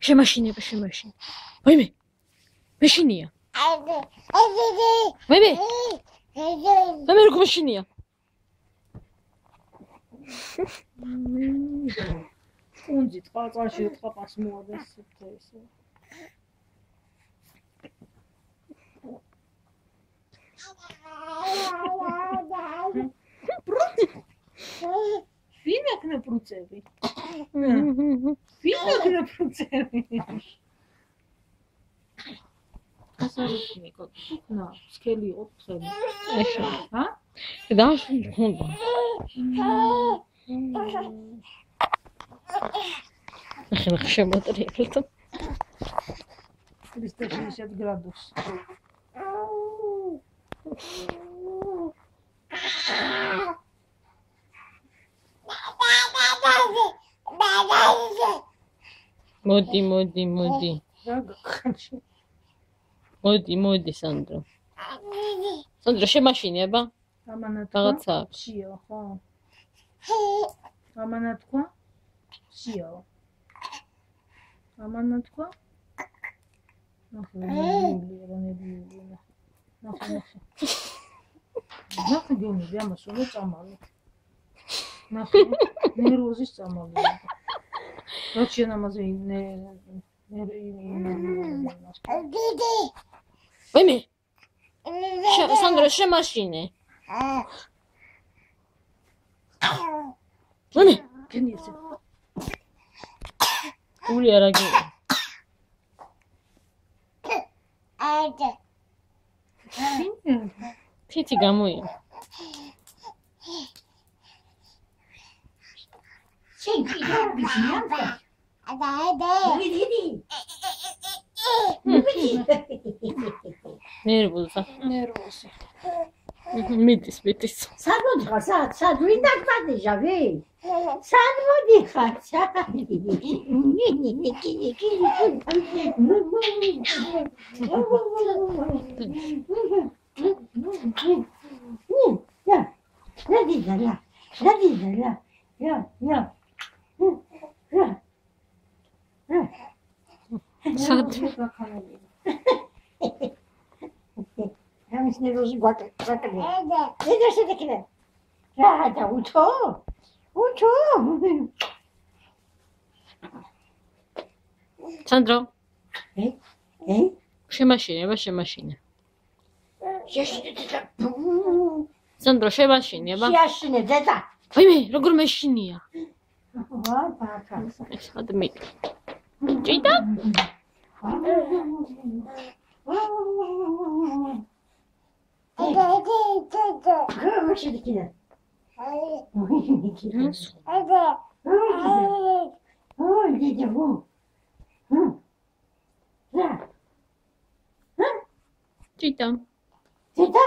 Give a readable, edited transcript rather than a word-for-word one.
შემაშინება შემაშინ. ვაიმე. მეშინია. ვაიმე. ვაიმე როგორ მეშინია? უნძი წყალში თხაპას მოადეს ესე. ვინ აკნა პრუცები? ვინ აკნა პრუცები? ასარიფი კოკნა, სკელი ოთხები. ეშა. ჰა? დააშენ ხონდა. ახლა შემოტრიალდა. 360 გრადუს. მოდი. მოდი, სანდრო. სანდრო შემაშინება? რაღაცა. შიო, ხო? ამანა თქვა? შიო. ამანა თქვა? ნახე გონი ამას უნდა წამალო. ნახე ნერვოზის წამალო. როჩენ ამაზე ვაიმე. სანდრო შემაშინე. ვაიმე. გენიესე. ული არა გინდა. თითი გამოია. ნერვოზა. მიდის. სად მოდიხარ? სად ვინ დაგმადიჟავი? სად მოდიხარ? სად ამის ნერვოზი გვაკეთე. ედა შედეკინე. რა უჩო? სანდრო. შემაშინება. სანდრო შემაშინება? შეაშინე დედა. ვაიმე, როგორ მეშინია? ვა, ბაკა. სად მე. ჭიდა? გა შედეკინე. ჭიდა. დედა?